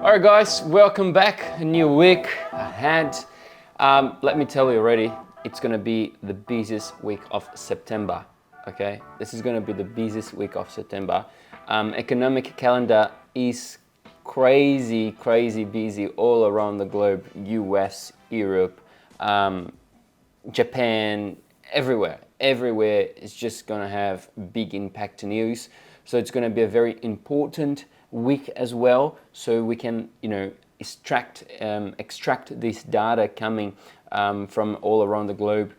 Alright guys, welcome back. A new week ahead. Let me tell you already, it's gonna be the busiest week of September. Okay, this is gonna be the busiest week of September. Economic calendar is crazy busy all around the globe. US, Europe, Japan, everywhere is just gonna have big impact news. So it's gonna be a very important week as well. So we can, extract this data coming from all around the globe,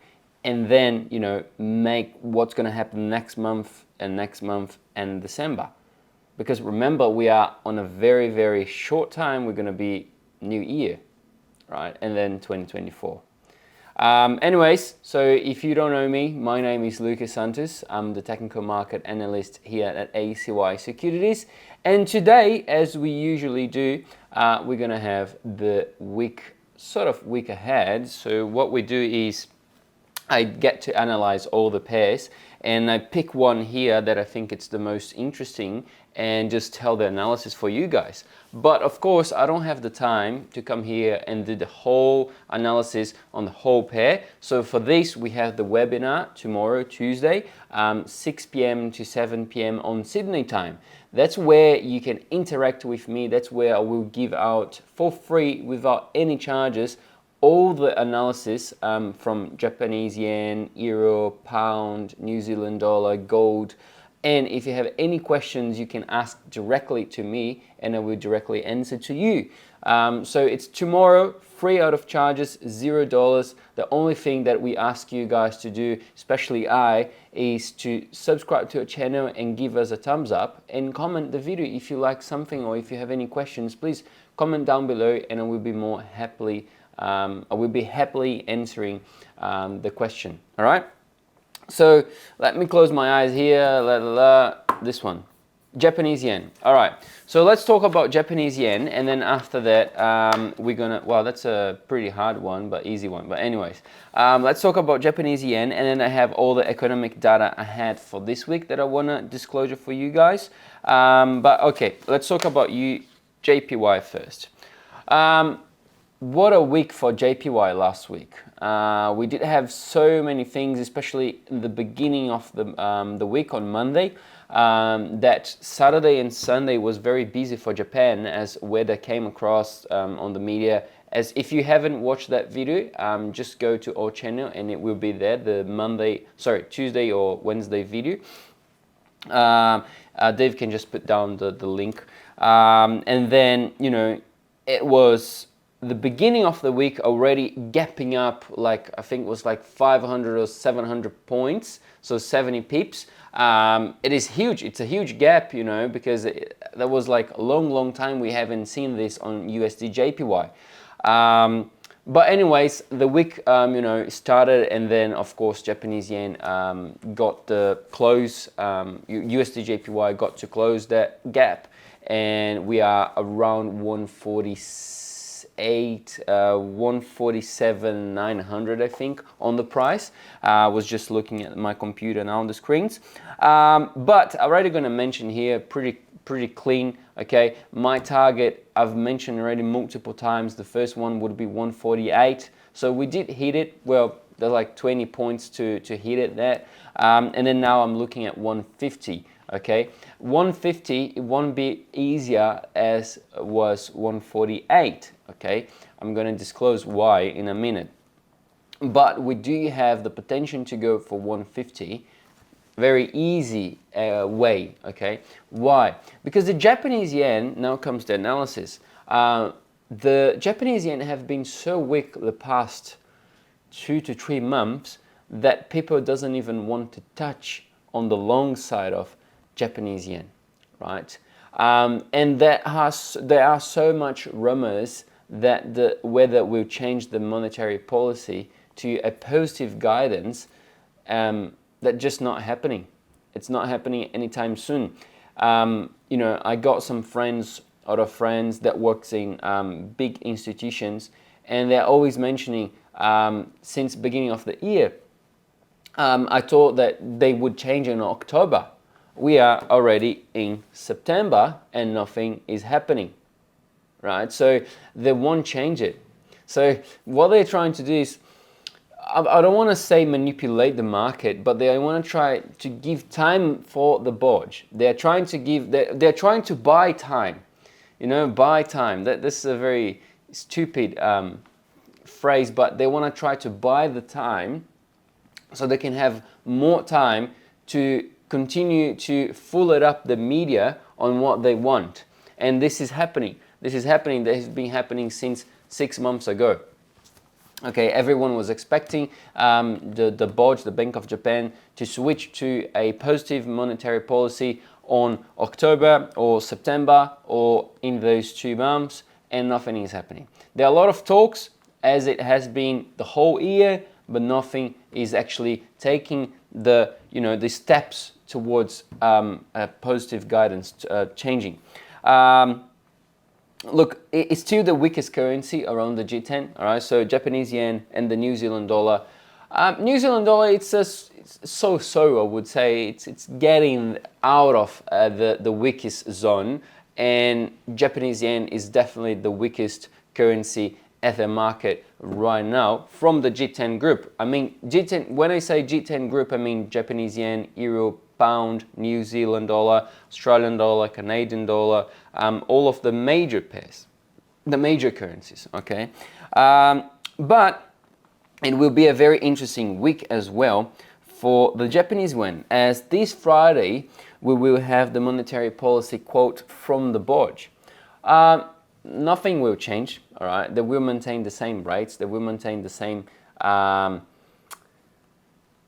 and then make what's gonna happen next month and December. Because remember, we are on a very short time. We're gonna be New Year, right? And then 2024. Anyways, so if you don't know me, my name is Luca Santos. I'm the technical market analyst here at ACY Securities. And today, as we usually do, we're gonna have the week ahead. So what we do is I get to analyze all the pairs, and I pick one here that I think it's the most interesting and just tell the analysis for you guys. But of course, I don't have the time to come here and do the whole analysis on the whole pair. So for this, we have the webinar tomorrow, Tuesday, 6 p.m. to 7 p.m. on Sydney time. That's where you can interact with me. That's where I will give out for free, without any charges, all the analysis from Japanese yen, euro, pound, New Zealand dollar, gold. And if you have any questions, you can ask directly to me and I will directly answer to you. So it's tomorrow, free out of charges, $0. The only thing that we ask you guys to do, especially I, is to subscribe to our channel and give us a thumbs up and comment the video if you like something, or if you have any questions, please comment down below and I will be happily answering the question. All right. So let me close my eyes here. This one, Japanese yen. All right. So let's talk about Japanese yen, and then after that, we're gonna. Well, that's a pretty hard one, but easy one. But anyways, let's talk about Japanese yen, and then I have all the economic data I had for this week that I wanna disclosure for you guys. But okay, let's talk about JPY first. What a week for JPY last week. We did have so many things, especially in the beginning of the week on Monday. That Saturday and Sunday was very busy for Japan, as weather came across on the media. As if you haven't watched that video, just go to our channel and it will be there, the Tuesday or Wednesday video. Dave can just put down the link. And then, it was the beginning of the week already gapping up, like I think it was like 500 or 700 points, so 70 pips. It is huge. It's a huge gap, because that was like a long time we haven't seen this on USDJPY. But anyways, the week started, and then of course Japanese yen got the close. USDJPY got to close that gap, and we are around 147,900, I think, on the price. I was just looking at my computer now on the screens. But I'm already going to mention here, pretty clean. Okay, my target I've mentioned already multiple times. The first one would be 148. So we did hit it. Well, there's like 20 points to hit it there. And then now I'm looking at 150. Okay, 150, it won't be easier as was 148. Okay, I'm going to disclose why in a minute. But we do have the potential to go for 150. Very easy way. Okay, why? Because the Japanese yen, now comes the analysis. The Japanese yen have been so weak the past 2 to 3 months that people doesn't even want to touch on the long side of Japanese yen, right? And there are so much rumors that the weather will change the monetary policy to a positive guidance, that just not happening. It's not happening anytime soon. I got some friends that works in big institutions, and they're always mentioning since beginning of the year. I thought that they would change in October. We are already in September and nothing is happening, right? So they won't change it. So what they're trying to do is, I don't want to say manipulate the market, but they want to try to give time for the bodge. They're trying to buy time, buy time. This is a very stupid phrase, but they want to try to buy the time so they can have more time to continue to fool it up the media on what they want. And this is happening. This is happening. This has been happening since 6 months ago. Okay, everyone was expecting the BOJ, the Bank of Japan, to switch to a positive monetary policy on October or September or in those 2 months, and nothing is happening. There are a lot of talks, as it has been the whole year, but nothing is actually taking the steps towards a positive guidance changing. Look, it's still the weakest currency around the G10, all right? So Japanese yen and the New Zealand dollar. New Zealand dollar, it's so-so, I would say. It's getting out of the weakest zone, and Japanese yen is definitely the weakest currency at the market right now from the G10 group. I mean, G10, when I say G10 group, I mean Japanese yen, euro, pound, New Zealand dollar, Australian dollar, Canadian dollar, all of the major pairs, the major currencies, okay? But it will be a very interesting week as well for the Japanese yen, as this Friday we will have the monetary policy quote from the BOJ. Nothing will change, all right? They will maintain the same rates, they will maintain the same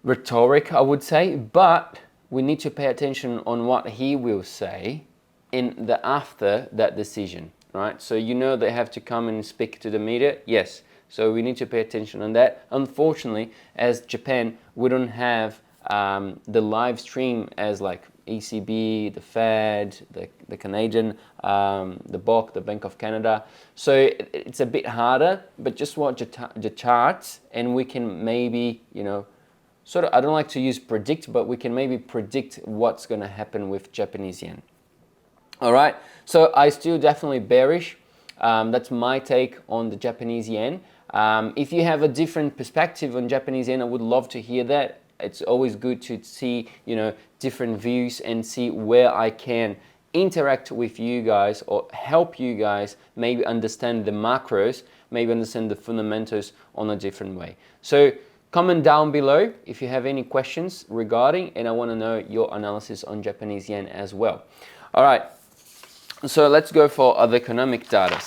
rhetoric, I would say, but we need to pay attention on what he will say in the after that decision, right? So they have to come and speak to the media, yes. So we need to pay attention on that. Unfortunately, as Japan, we don't have the live stream as like ECB, the Fed, the Canadian, the BOC, the Bank of Canada. So it's a bit harder, but just watch the charts and we can maybe, sort of, I don't like to use predict, but we can maybe predict what's going to happen with Japanese yen. All right, so I still definitely bearish. That's my take on the Japanese yen. If you have a different perspective on Japanese yen, I would love to hear that. It's always good to see, different views and see where I can interact with you guys or help you guys maybe understand the macros, maybe understand the fundamentals on a different way. So comment down below if you have any questions regarding, and I want to know your analysis on Japanese yen as well. All right, so let's go for other economic data.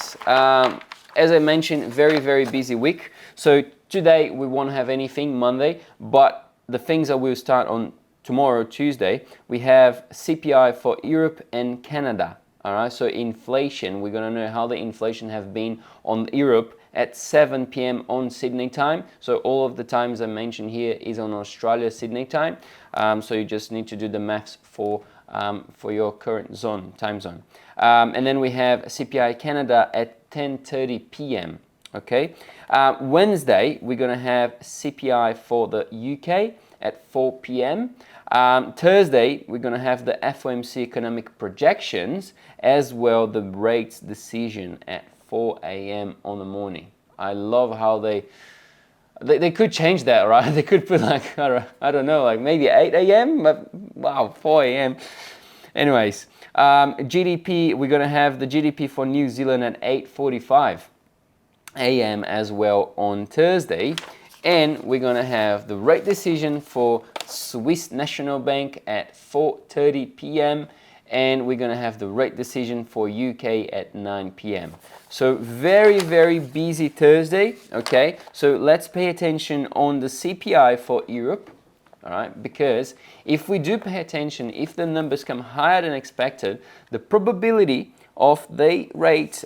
As I mentioned, very, very busy week. So today we won't have anything, Monday, but the things that will start on tomorrow, Tuesday, we have CPI for Europe and Canada. All right, so inflation, we're going to know how the inflation have been on Europe at 7 p.m. on Sydney time. So all of the times I mentioned here is on Australia, Sydney time. So you just need to do the maths for your current time zone. And then we have CPI Canada at 10:30 p.m. Okay. Wednesday, we're going to have CPI for the UK at 4 p.m. Thursday, we're going to have the FOMC economic projections as well the rates decision at 4 a.m. on the morning. I love how they could change that, right? They could put like, I don't know, like maybe 8 a.m., but wow, 4 a.m. Anyways, GDP, we're going to have the GDP for New Zealand at 8:45 a.m. as well on Thursday. And we're going to have the rate decision for Swiss National Bank at 4:30 p.m. And we're going to have the rate decision for UK at 9 p.m. So very, very busy Thursday, okay? So let's pay attention on the CPI for Europe, all right? Because if we do pay attention, if the numbers come higher than expected, the probability of they rise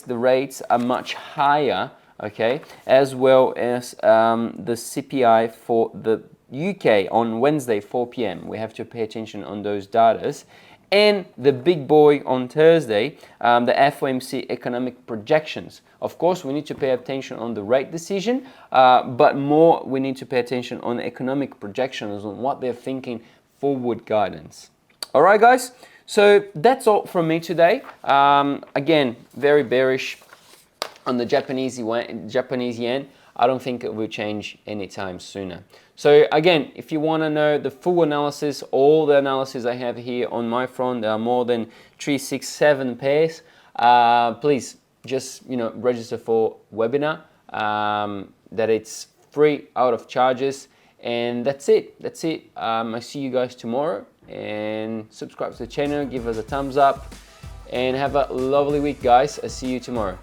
the rates are much higher, okay? As well as the CPI for the UK on Wednesday, 4 p.m. We have to pay attention on those datas. And the big boy on Thursday, the FOMC economic projections. Of course, we need to pay attention on the rate decision, but more we need to pay attention on economic projections, on what they're thinking, forward guidance. All right, guys? So that's all from me today. Again, very bearish on the Japanese yen. I don't think it will change anytime sooner. So again, if you want to know the full analysis, all the analysis I have here on my front, there are more than 3, 6, 7 pairs. Please just register for webinar. That it's free out of charges, and that's it. I see you guys tomorrow, and subscribe to the channel, give us a thumbs up, and have a lovely week, guys. I'll see you tomorrow.